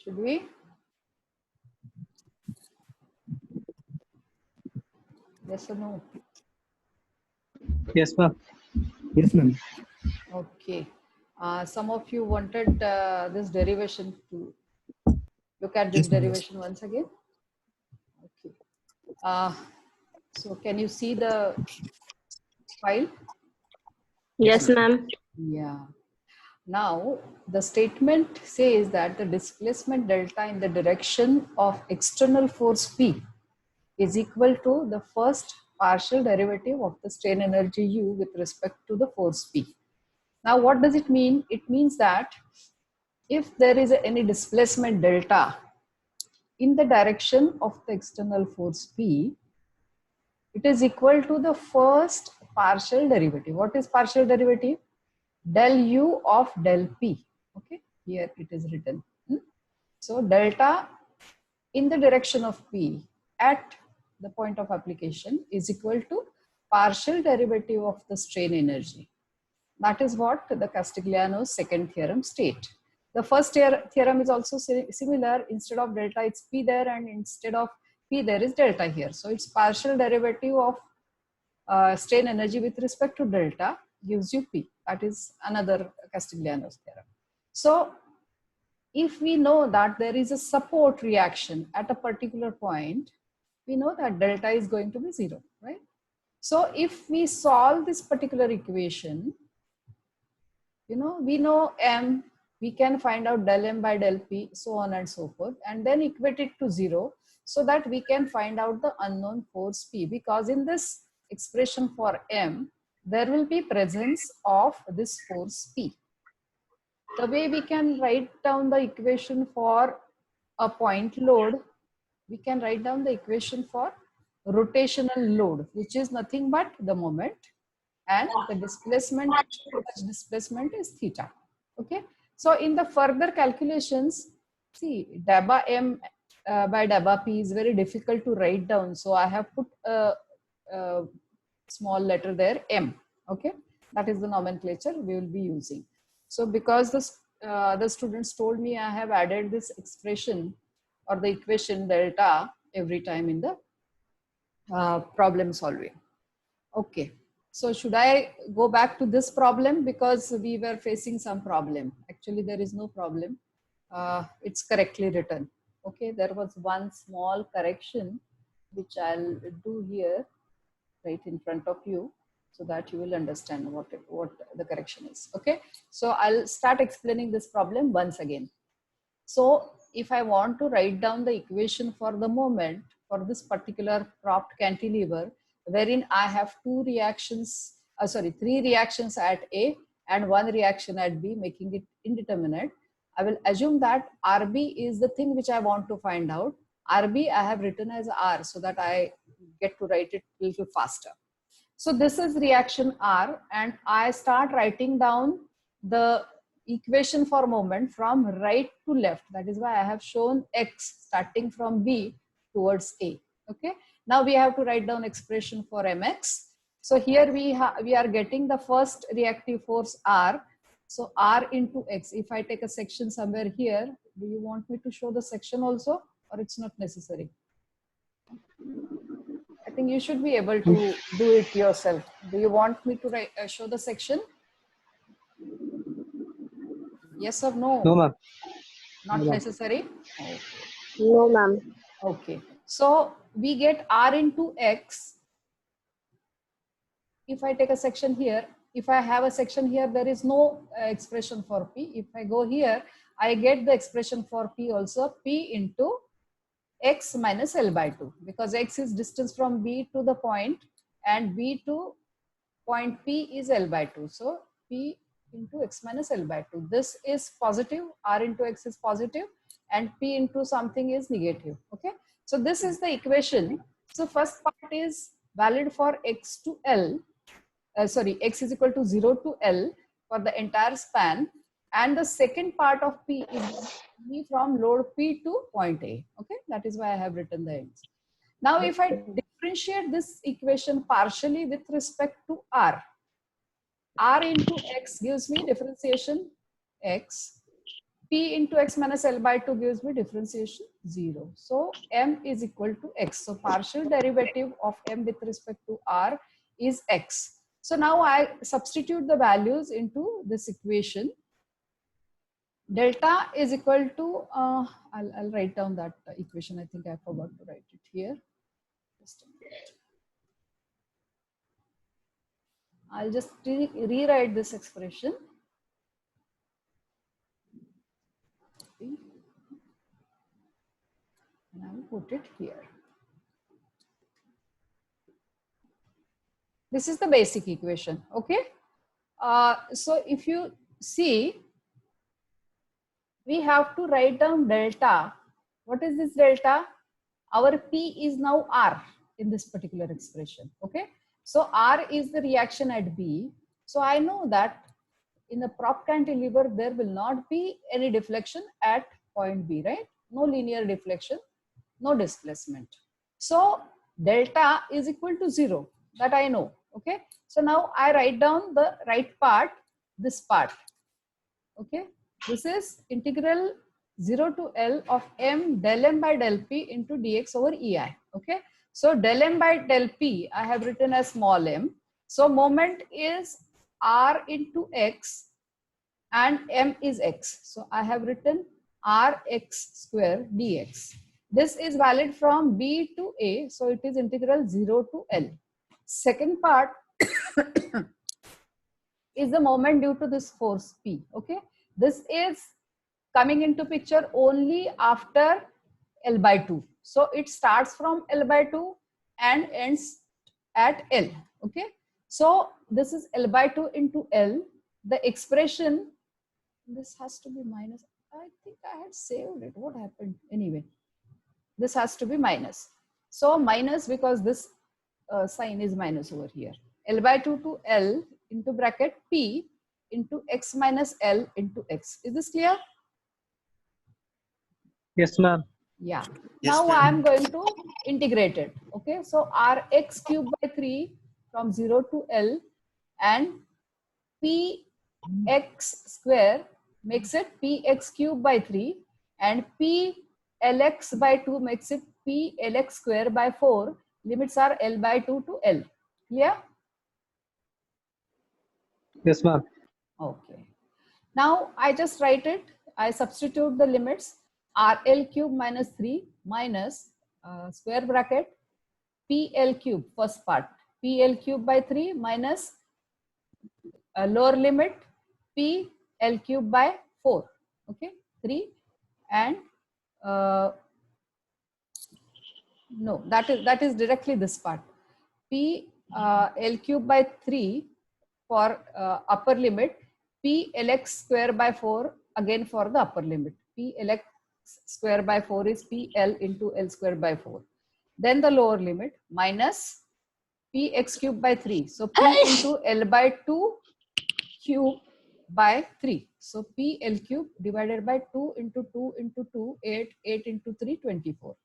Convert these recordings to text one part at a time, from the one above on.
Should we? Yes or no? Yes, ma'am. Yes, ma'am. Okay. Some of you wanted this derivation to look at this Yes, ma'am. derivation once again. Okay. So can you see the file? Yes, ma'am. Yeah. Now the statement says that the displacement delta in the direction of external force P is equal to the first partial derivative of the strain energy U with respect to the force P. Now what does it mean? It means that if there is any displacement delta in the direction of the external force P, it is equal to the first partial derivative. What is partial derivative? Del U of del P. Okay, here it is written. So delta in the direction of P at the point of application is equal to partial derivative of the strain energy. That is what the Castigliano's second theorem state. The first theorem is also similar. Instead of delta, it's P there, and instead of P, there is delta here. So it's partial derivative of strain energy with respect to delta gives you P. That is another Castigliano's theorem. So if we know that there is a support reaction at a particular point, we know that delta is going to be 0, right? So if we solve this particular equation, we know M, we can find out del M by del P, so on and so forth, and then equate it to 0 so that we can find out the unknown force P, because in this expression for M, there will be presence of this force P. The way we can write down the equation for a point load, we can write down the equation for rotational load, which is nothing but the moment, and the displacement is theta. Okay, so in the further calculations, see, delta M by delta P is very difficult to write down, so I have put a small letter there, M. Okay, that is the nomenclature we will be using. So because the students told me, I have added this expression or the equation delta every time in the problem solving. Okay, so should I go back to this problem, because we were facing some problem? Actually, there is no problem. It's correctly written. Okay, there was one small correction which I'll do here right in front of you, so that you will understand what the correction is. Okay, so I'll start explaining this problem once again. So if I want to write down the equation for the moment for this particular propped cantilever, wherein I have three reactions at A and one reaction at B, making it indeterminate, I will assume that RB is the thing which I want to find out. RB I have written as R so that I get to write it a little faster. So this is reaction R, and I start writing down the equation for moment from right to left. That is why I have shown X starting from B towards A. Okay. Now we have to write down expression for Mx. So here we are getting the first reactive force R. So R into X. If I take a section somewhere here, do you want me to show the section also, or it's not necessary? I think you should be able to do it yourself. Do you want me to show the section? Yes or no? No, ma'am. Not No, ma'am. necessary? Okay. No, ma'am. Okay. So we get R into X. If I take a section here, if I have a section here, there is no expression for P. If I go here, I get the expression for P also, P into X minus L by 2, because X is distance from B to the point and B to point P is L by 2. So P into X minus L by 2. This is positive, R into X is positive, and P into something is negative. Okay. So this is the equation. So first part is valid for X to L. X is equal to 0 to L for the entire span. And the second part of P is from load P to point A. Okay, that is why I have written the ends. Now, if I differentiate this equation partially with respect to R, R into X gives me differentiation X. P into x minus L by 2 gives me differentiation 0. So M is equal to x. So partial derivative of M with respect to R is x. So now I substitute the values into this equation. Delta is equal to, I'll write down that equation. I think I forgot to write it here. Just a minute. I'll just rewrite this expression. And I'll put it here. This is the basic equation, okay? So if you see, we have to write down delta. What is this delta? Our P is now R in this particular expression, okay? So R is the reaction at B. So I know that in the prop cantilever, there will not be any deflection at point B, right? No linear deflection, no displacement. So delta is equal to 0, that I know, okay? So now I write down the right part, this part, okay? This is integral 0 to L of M del M by del P into dx over EI, okay? So del M by del P, I have written as small m. So moment is R into x and M is x. So I have written Rx square dx. This is valid from B to A. So it is integral 0 to L. Second part is the moment due to this force P, okay? This is coming into picture only after L by 2. So it starts from L by 2 and ends at L, okay? So this is L by 2 into L. The expression, this has to be minus. I think I had saved it. What happened? Anyway, this has to be minus. So minus because this sign is minus over here. L by 2 to L into bracket P into x minus L into x. Is this clear? Yes, ma'am. Yeah. Yes, Now ma'am. I am going to integrate it. Okay. So Rx cube by 3 from 0 to L and Px square makes it Px cube by 3 and Plx by 2 makes it Plx square by 4. Limits are L by 2 to L. Clear? Yes, ma'am. Okay. Now I just write it. I substitute the limits. RL cube minus 3 minus square bracket PL cube, first part. PL cube by 3 minus lower limit PL cube by 4. Okay. 3 and no, that is directly this part. L cube by 3 for upper limit, Plx square by 4 again for the upper limit. Plx square by 4 is Pl into L square by 4. Then the lower limit minus Px cube by 3. So P into L by 2 cube by 3. So Pl cube divided by 2 into 2 into 2, 8, 8 into 3, 24.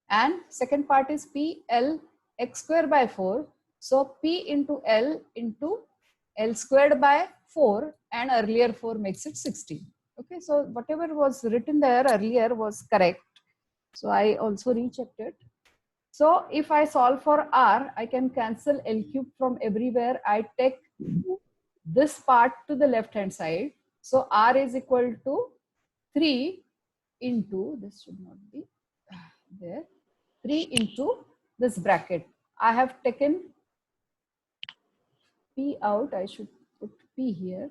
And second part is Pl x square by 4. So P into L squared by 4 and earlier 4 makes it 16. Okay, so whatever was written there earlier was correct. So I also rechecked it. So if I solve for R, I can cancel L cube from everywhere. I take this part to the left hand side. So R is equal to 3 into, this should not be there, 3 into this bracket. I have taken P out. I should put P here.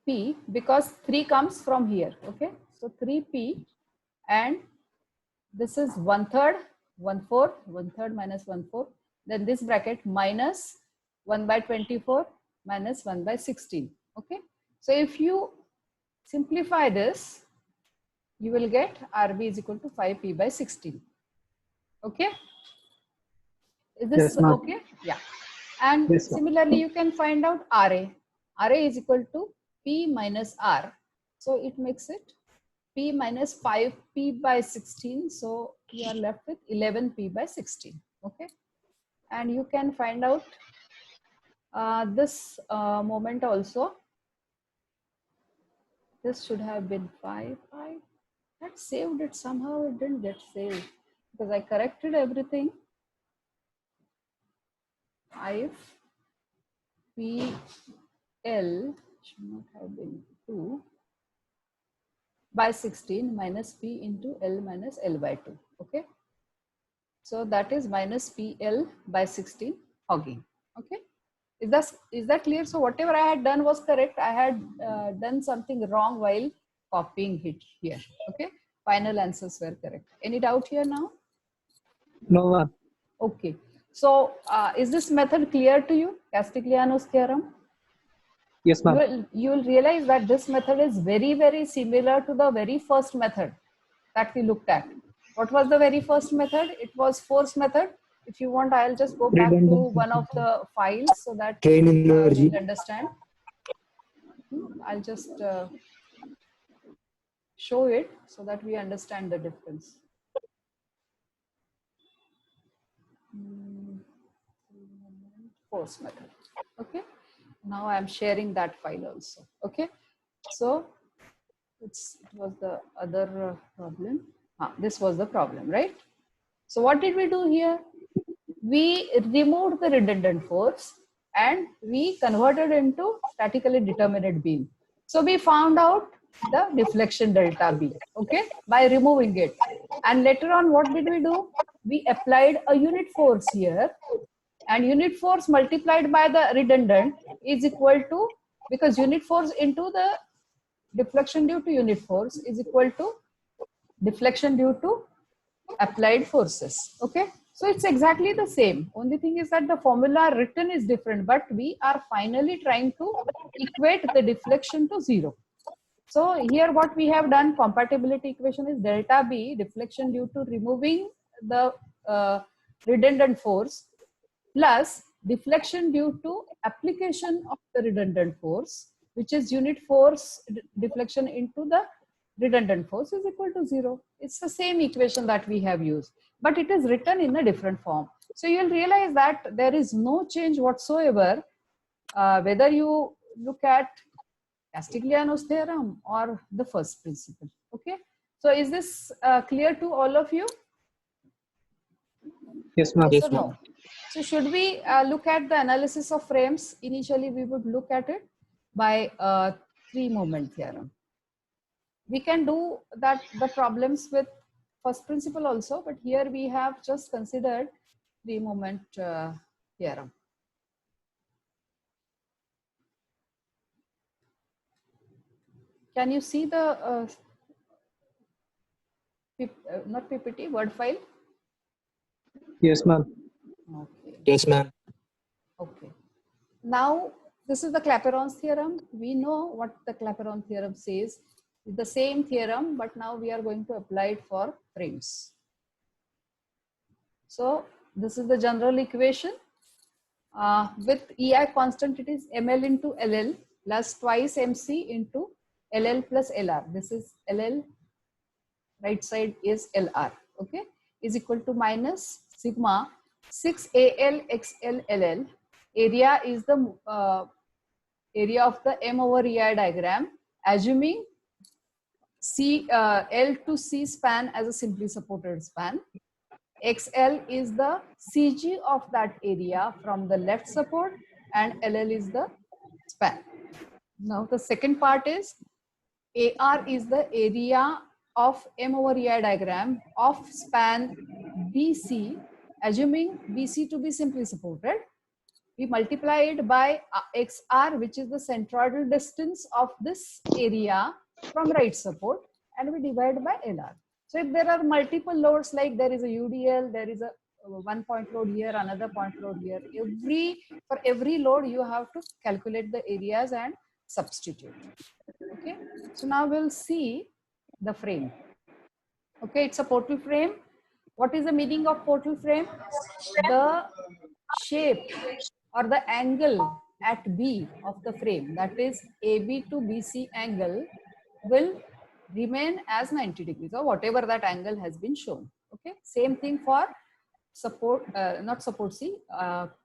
P because 3 comes from here. Okay. So 3P and this is 1/3, 1/4, 1/3 minus 1/4. Then this bracket minus 1 by 24 minus 1 by 16. Okay. So if you simplify this, you will get RB is equal to 5P by 16. Okay. Is this Yes, ma'am. okay? Yeah. And Yes, ma'am. similarly, you can find out RA. RA is equal to P minus R. So it makes it P minus 5P by 16. So you are left with 11P by 16. Okay. And you can find out this moment also. This should have been 5. I had saved it somehow. It didn't get saved because I corrected everything. 5 PL should not have been 2 by 16 minus P into L minus L by 2. Okay. So that is minus PL by 16 hogging. Okay. Is that clear? So whatever I had done was correct. I had done something wrong while copying it here. Okay. Final answers were correct. Any doubt here now? No, ma'am. Okay. So is this method clear to you? Castigliano's theorem? Yes, ma'am. You will realize that this method is very, very similar to the very first method that we looked at. What was the very first method? It was force method. If you want, I'll just go back to one of the files so that Train energy. you'll understand. I'll just show it so that we understand the difference. Force method. Okay. Now I'm sharing that file also. Okay. So it was the other problem. This was the problem, right? So what did we do here? We removed the redundant force and we converted into statically determinate beam. So we found out the deflection delta B, okay, by removing it. And later on, what did we do? We applied a unit force here, and unit force multiplied by the redundant is equal to, because unit force into the deflection due to unit force is equal to deflection due to applied forces. Okay, so it's exactly the same. Only thing is that the formula written is different, but we are finally trying to equate the deflection to 0. So here what we have done, compatibility equation is delta B, deflection due to removing the redundant force, plus deflection due to application of the redundant force, which is unit force deflection into the redundant force, is equal to 0. It's the same equation that we have used, but it is written in a different form. So you'll realize that there is no change whatsoever, whether you look at Castigliano's theorem or the first principle. Okay. So is this clear to all of you? Yes, ma'am. Yes, So no. So should we look at the analysis of frames? Initially, we would look at it by three-moment theorem. We can do that, the problems with first principle also, but here we have just considered three-moment theorem. Can you see the not PPT, Word file? Yes, ma'am. Okay. Yes, ma'am. Okay. Now, this is the Clapeyron's theorem. We know what the Clapeyron theorem says. It's the same theorem, but now we are going to apply it for frames. So, this is the general equation. With EI constant, it is ML into LL plus twice MC into LL plus LR. This is LL, right side is LR, okay, is equal to minus sigma 6AL XL LL. Area is the area of the M over EI diagram, assuming L to C span as a simply supported span. XL is the CG of that area from the left support, and LL is the span. Now the second part is AR is the area of M over EI diagram of span BC, assuming BC to be simply supported. We multiply it by XR, which is the centroidal distance of this area from right support, and we divide by LR. So if there are multiple loads, like there is a UDL, there is a 1 point load here, another point load here, for every load you have to calculate the areas and substitute. Okay, so now we'll see the frame. Okay, it's a portal frame. What is the meaning of portal frame? The shape or the angle at B of the frame, that is AB to BC angle, will remain as 90 degrees or whatever that angle has been shown. Okay, same thing for support, not support C,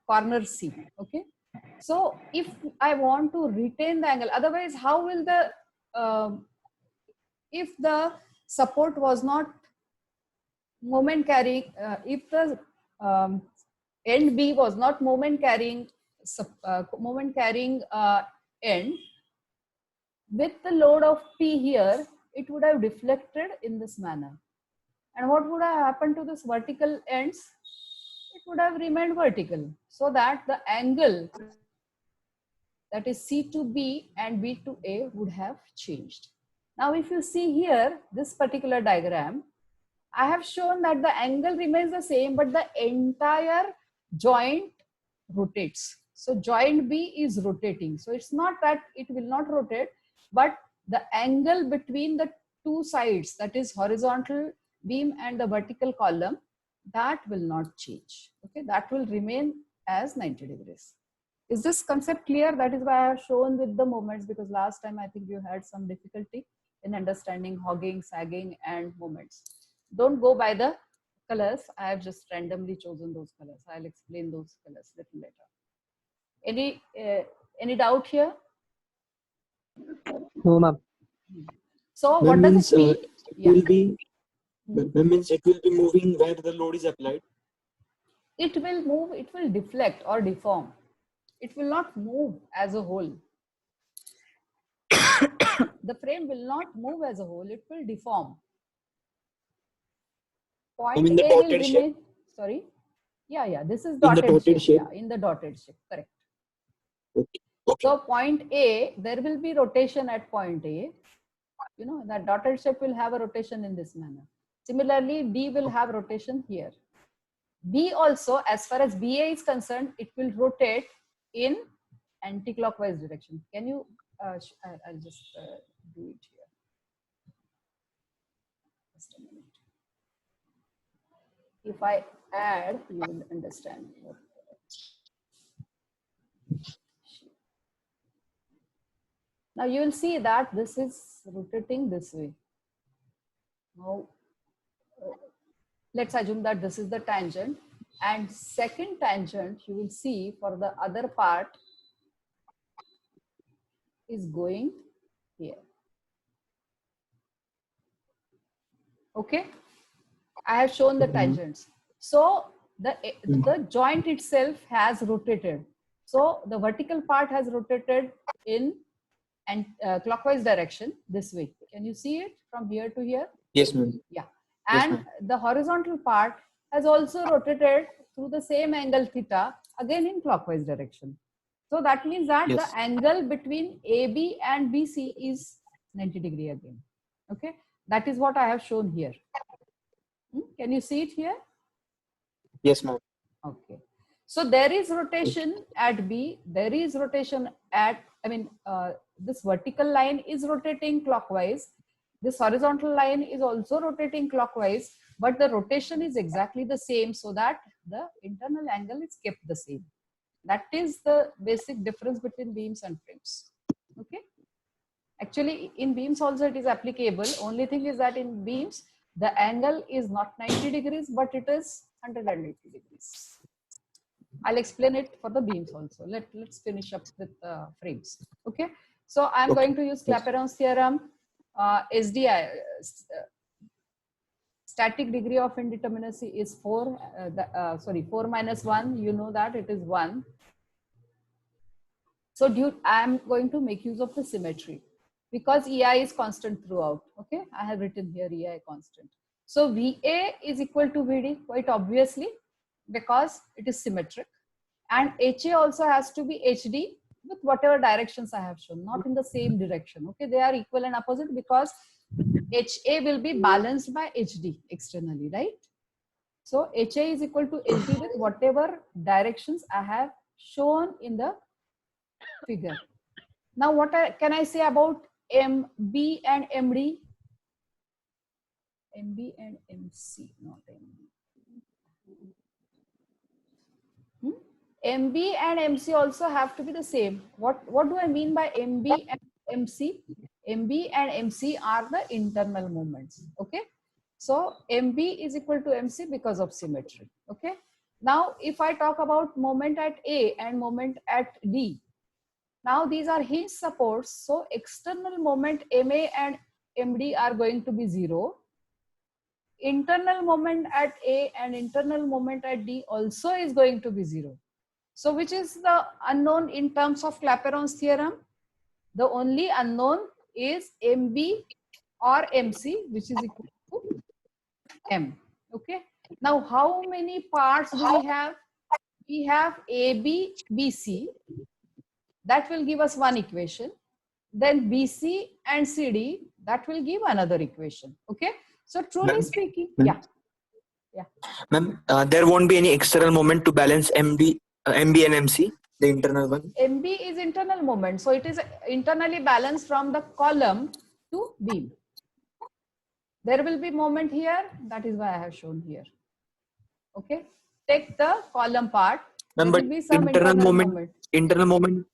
corner C. Okay, so if I want to retain the angle, otherwise how will the if the support was not moment carrying, if the end B was not moment carrying end, with the load of P here, it would have deflected in this manner. And what would have happened to this vertical ends? It would have remained vertical, so that the angle, that is C to B and B to A, would have changed. Now, if you see here, this particular diagram, I have shown that the angle remains the same, but the entire joint rotates. So joint B is rotating. So it's not that it will not rotate, but the angle between the two sides, that is horizontal beam and the vertical column, that will not change. Okay, that will remain as 90 degrees. Is this concept clear? That is why I have shown with the moments, because last time I think you had some difficulty in understanding hogging, sagging, and moments. Don't go by the colors. I have just randomly chosen those colors. I'll explain those colors a little later. Any doubt here? No, ma'am. So what does it mean? It will be, means it will be moving where the load is applied. It will move, it will deflect or deform. It will not move as a whole. The frame will not move as a whole, it will deform. Point the A will dotted remain, shape? Sorry? Yeah, this is dotted shape. Yeah, in the dotted shape, correct. Okay. So point A, there will be rotation at point A. You know, that dotted shape will have a rotation in this manner. Similarly, D will have rotation here. B also, as far as BA is concerned, it will rotate in anti-clockwise direction. Can you, I'll just do it here. Just a minute. If I add, you will understand. Now you will see that this is rotating this way. Now, let's assume that this is the tangent, and second tangent you will see for the other part is going here. Okay, I have shown the tangents. So the joint itself has rotated. So the vertical part has rotated in clockwise direction this way. Can you see it from here to here? Yes, ma'am. Yeah. And the horizontal part has also rotated through the same angle theta, again in clockwise direction. So that means that the angle between AB and BC is 90 degree again. Okay, that is what I have shown here. Can you see it here? Yes, ma'am. Okay. So there is rotation at B, there is rotation at, this vertical line is rotating clockwise. This horizontal line is also rotating clockwise, but the rotation is exactly the same, so that the internal angle is kept the same. That is the basic difference between beams and frames. Okay. Actually, in beams also it is applicable. Only thing is that in beams, the angle is not 90 degrees, but it is 180 degrees. I'll explain it for the beams also. Let's finish up with frames. Okay. So I'm going to use Clapeyron's theorem. SDI, static degree of indeterminacy is 4. 4 minus 1. You know that it is 1. So I'm going to make use of the symmetry because EI is constant throughout. Okay. I have written here EI constant. So VA is equal to VD quite obviously because it is symmetric, and HA also has to be HD with whatever directions I have shown, not in the same direction. Okay, they are equal and opposite because HA will be balanced by HD externally, right? So HA is equal to HD with whatever directions I have shown in the figure. Now what can I say about MB and MD? MB and MC, not MB. MB and MC also have to be the same. What do I mean by MB and MC? MB and MC are the internal moments. Okay. So MB is equal to MC because of symmetry. Okay. Now, if I talk about moment at A and moment at D, Now these are hinge supports. So external moment MA and MD are going to be 0. Internal moment at A and internal moment at D also is going to be 0. So which is the unknown in terms of Clapeyron's theorem? The only unknown is MB or MC, which is equal to M. Okay. Now, how many parts do we have? We have AB, BC. That will give us one equation. Then BC and CD, that will give another equation. Okay. So truly speaking, yeah. Ma'am, there won't be any external moment to balance MB and MC, the internal one. MB is internal moment. So it is internally balanced from the column to beam. There will be moment here. That is why I have shown here. Okay. Take the column part. Ma'am, There but will be some internal moment.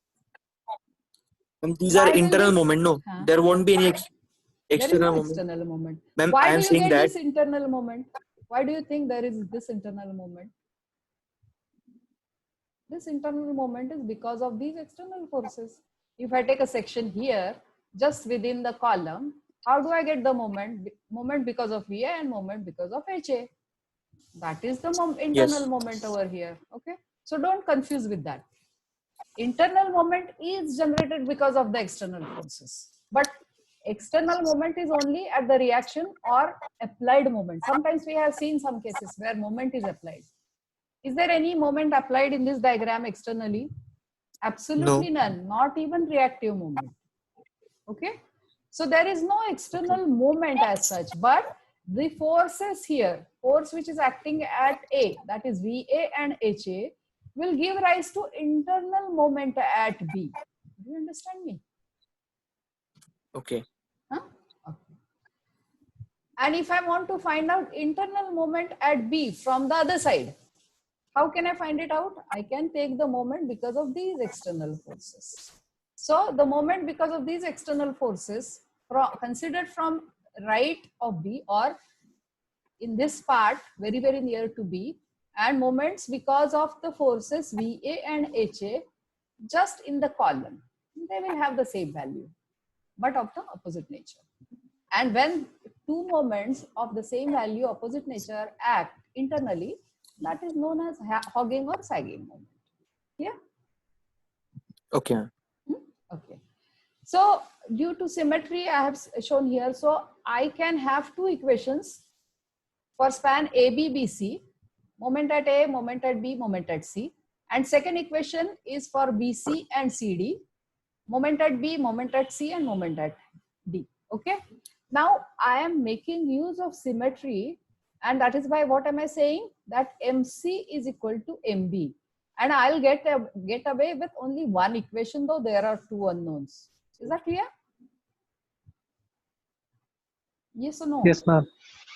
And these are Why will internal this- moment. No, Huh? there won't be any There is external no moment. external moment. Ma'am, Why I do am you saying get that. this internal moment? Why do you think there is this internal moment? This internal moment is because of these external forces. If I take a section here, just within the column, how do I get the moment? Moment because of VA and moment because of HA. That is the internal moment over here. Okay. So don't confuse with that. Internal moment is generated because of the external forces. But external moment is only at the reaction or applied moment. Sometimes we have seen some cases where moment is applied. Is there any moment applied in this diagram externally? Absolutely none, not even reactive moment. Okay. So there is no external moment as such, but the forces here, force which is acting at A, that is VA and HA, will give rise to internal moment at B. Do you understand me? Okay. Huh? Okay. And if I want to find out internal moment at B from the other side, how can I find it out? I can take the moment because of these external forces. So the moment because of these external forces considered from right of B or in this part very, very near to B, and moments because of the forces VA and HA just in the column. They will have the same value, but of the opposite nature. And when two moments of the same value, opposite nature act internally, that is known as hogging or sagging moment. Yeah. Okay. Okay. So due to symmetry, I have shown here. So I can have two equations for span ABBC, moment at A, moment at B, moment at C. And second equation is for BC and CD, moment at B, moment at C, and moment at D. Okay. Now I am making use of symmetry, and that is why what am I saying? That MC is equal to MB. And I'll get away with only one equation, though there are two unknowns. Is that clear? Yes or no? Yes, ma'am.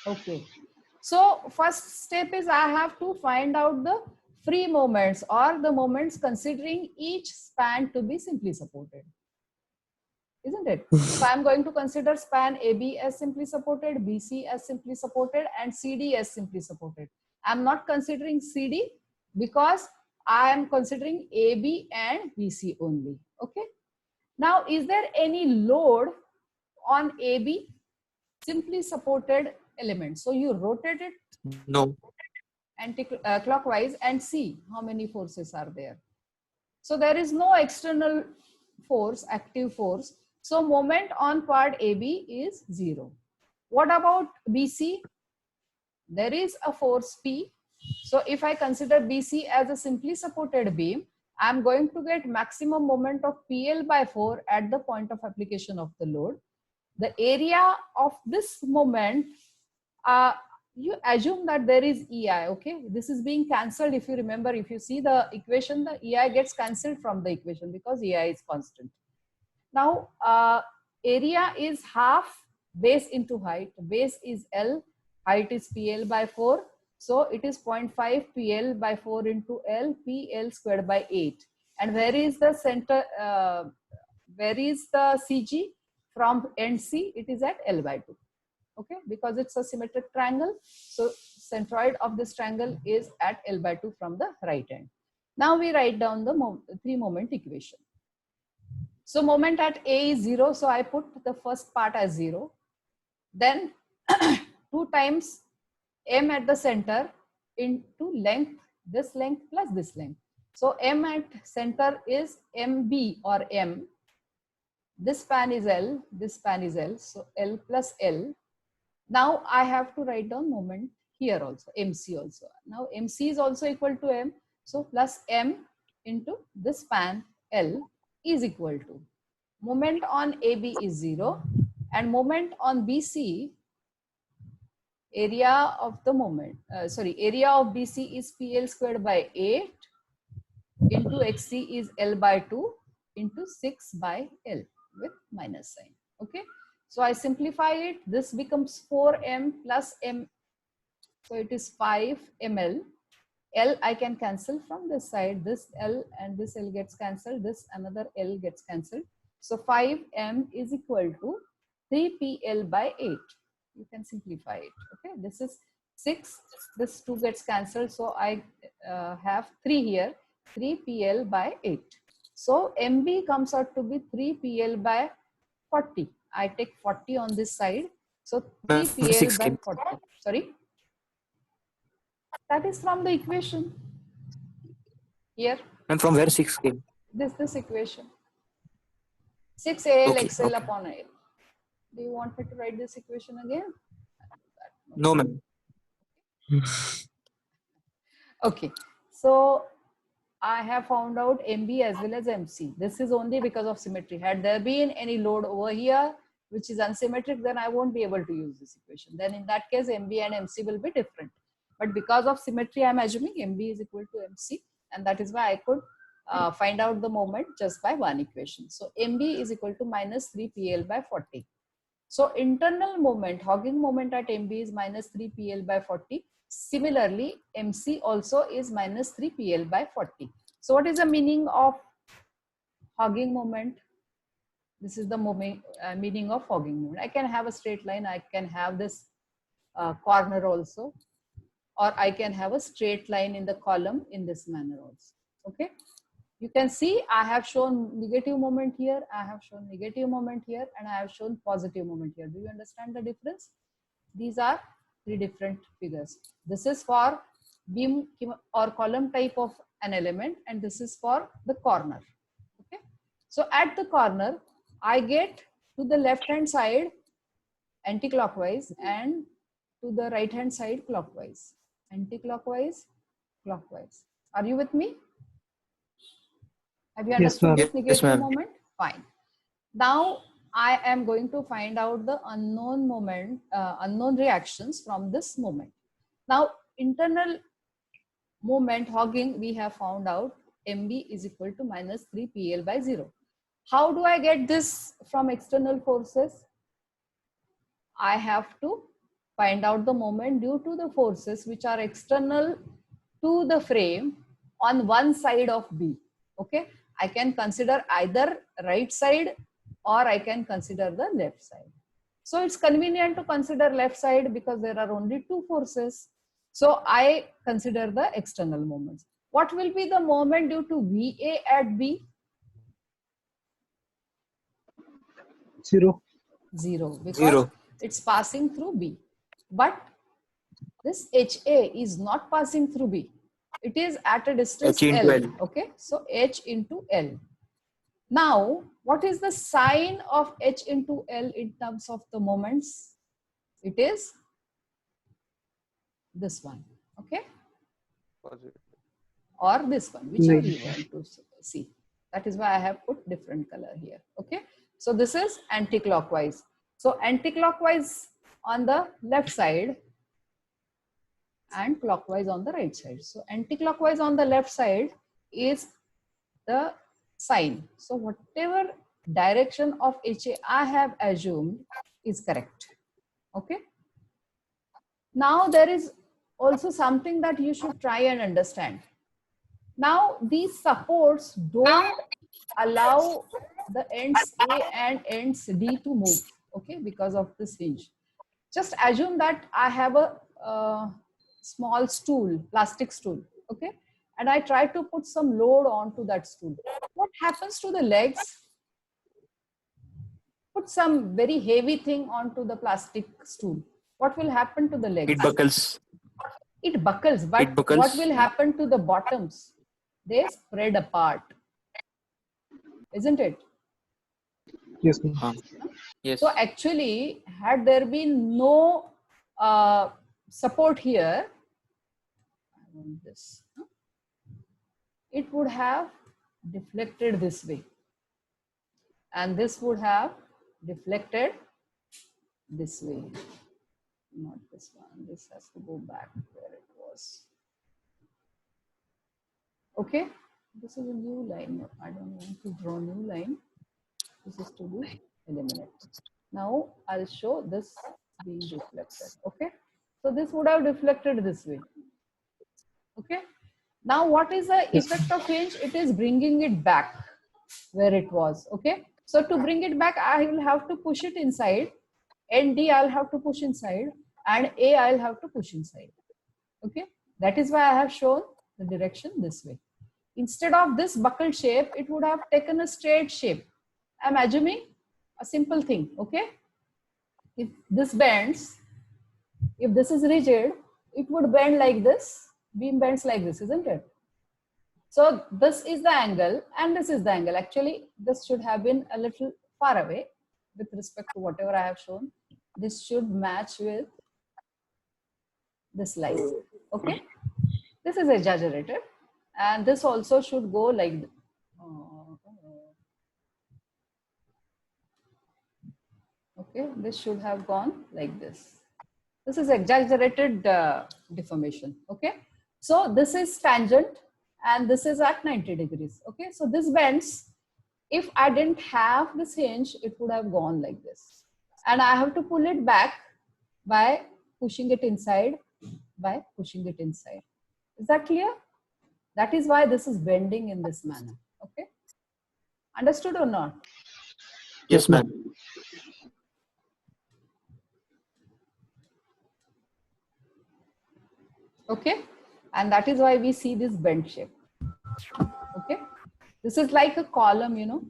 Okay. So first step is I have to find out the free moments or the moments considering each span to be simply supported. Isn't it? So I'm going to consider span AB as simply supported, BC as simply supported, and CD as simply supported. I'm not considering CD because I am considering AB and BC only. Okay. Now, is there any load on AB? Simply supported element. So you rotate it No. anti-clockwise and see how many forces are there. So there is no external force, active force. So moment on part AB is 0. What about BC? There is a force P. So if I consider BC as a simply supported beam, I'm going to get maximum moment of PL by 4 at the point of application of the load. The area of this moment, you assume that there is EI, okay? This is being cancelled. If you remember, if you see the equation, the EI gets cancelled from the equation because EI is constant. Now, area is half base into height. Base is L, height is PL by 4. So it is 0.5 PL by 4 into L, PL squared by 8. And where is the center, where is the CG? From end C, it is at L by 2. Okay, because it's a symmetric triangle. So centroid of this triangle is at L by 2 from the right end. Now we write down the three moment equation. So moment at A is 0. So I put the first part as 0. Then 2 times M at the center into length, this length plus this length. So M at center is MB or M. This span is L, this span is L. So L plus L. Now I have to write down moment here also, MC also. Now MC is also equal to M. So plus M into this span L is equal to moment on AB is 0 and moment on BC, area of the moment, area of BC is PL squared by 8 into XC is L by 2 into 6 by L with minus sign. Okay. So I simplify it. This becomes 4M plus M. So it is 5 ml. L I can cancel from this side. This L and this L gets cancelled. This another L gets cancelled. So 5M is equal to 3PL by 8. You can simplify it. Okay. This is 6. This 2 gets cancelled. So I have 3 here. 3PL by 8. So MB comes out to be 3PL by 40. I take 40 on this side. So 3PL by 40. Sorry. That is from the equation. Here. And from where 6 came? This equation. 6AL Okay, XL okay. upon AL. Do you want me to write this equation again? No, ma'am. Okay. So I have found out MB as well as MC. This is only because of symmetry. Had there been any load over here, which is unsymmetric, then I won't be able to use this equation. Then in that case, MB and MC will be different. But because of symmetry, I'm assuming MB is equal to MC. And that is why I could find out the moment just by one equation. So MB is equal to minus 3PL by 40. So internal moment, hogging moment at MB is minus 3PL by 40. Similarly, MC also is minus 3PL by 40. So what is the meaning of hogging moment? This is the meaning of hogging moment. I can have a straight line. I can have this corner also. Or I can have a straight line in the column in this manner also. Okay. You can see I have shown negative moment here. I have shown negative moment here. And I have shown positive moment here. Do you understand the difference? These are 3 different figures. This is for beam or column type of an element, and this is for the corner. Okay. So at the corner, I get to the left hand side anti-clockwise and to the right hand side clockwise. Anti-clockwise, clockwise. Are you with me? Have you understood this negative moment? Fine. Now I am going to find out the unknown moment, unknown reactions from this moment. Now, internal moment hogging, we have found out MB is equal to minus 3PL by 0. How do I get this from external forces? I have to find out the moment due to the forces which are external to the frame on one side of B. Okay. I can consider either right side or I can consider the left side. So it's convenient to consider left side because there are only 2 forces. So I consider the external moments. What will be the moment due to VA at B? 0. 0, because 0. it's passing through B. But this HA is not passing through B. It is at a distance L. Okay, so H into L. Now, what is the sign of H into L in terms of the moments? It is this one. Okay, Positive. or this one, whichever you want to see. That is why I have put different color here. Okay, so this is anti-clockwise. So anti-clockwise on the left side and clockwise on the right side. So anti-clockwise on the left side is the sign. So whatever direction of HA I have assumed is correct. Okay. Now there is also something that you should try and understand. Now these supports don't allow the ends A and ends D to move. Okay, because of this hinge. Just assume that I have a small stool, plastic stool. Okay, and I try to put some load onto that stool. What happens to the legs? put some very heavy thing onto the plastic stool, what will happen to the legs? It buckles. It buckles, but It buckles. what will happen to the bottoms? They spread apart, isn't it? Yes, ma'am. Yes. So actually, had there been no support here, I want this, it would have deflected this way, and this would have deflected this way. Not this one. This has to go back where it was. Okay. This is a new line. No, I don't want to draw new line. This is to be eliminated. Now I'll show this being deflected. Okay. So this would have deflected this way. Okay. Now what is the effect of hinge? It is bringing it back where it was. Okay. So to bring it back, I will have to push it inside. And D I'll have to push inside. And A I'll have to push inside. Okay. That is why I have shown the direction this way. Instead of this buckled shape, it would have taken a straight shape. I'm assuming a simple thing. Okay. If this bends, if this is rigid, it would bend like this. Beam bends like this, isn't it? So this is the angle and this is the angle. Actually, this should have been a little far away with respect to whatever I have shown. This should match with this line. Okay. This is exaggerated. And this also should go like this. Okay, this should have gone like this. This is exaggerated deformation. Okay, so this is tangent and this is at 90 degrees. Okay, so this bends. If I didn't have this hinge, it would have gone like this. And I have to pull it back by pushing it inside, Is that clear? That is why this is bending in this manner. Okay, understood or not? Yes, ma'am. Okay, and that is why we see this bend shape. Okay, this is like a column, you know,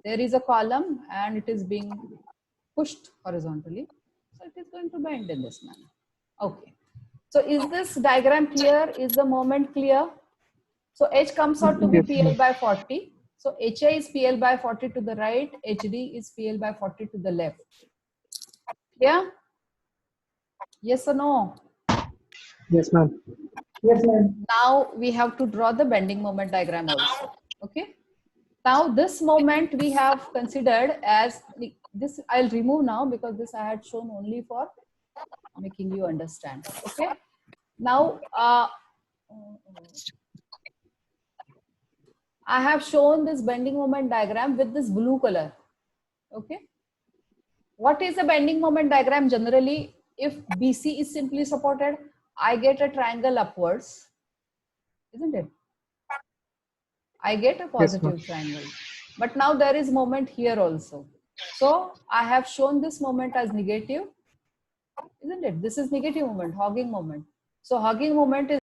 there is a column and it is being pushed horizontally, so it is going to bend in this manner. Okay, so is this diagram clear? Is the moment clear? So H comes out to be PL by 40. So HA is PL by 40 to the right, HD is PL by 40 to the left. Yeah? Yes or no? Yes, ma'am. Yes, ma'am. Now we have to draw the bending moment diagram also. Okay. Now this moment we have considered as this. I'll remove now because this I had shown only for making you understand. Okay. Now I have shown this bending moment diagram with this blue color. Okay. What is a bending moment diagram? Generally, if BC is simply supported, I get a triangle upwards, isn't it? I get a positive triangle. But now there is moment here also. So I have shown this moment as negative, isn't it? This is negative moment, hogging moment. So hogging moment is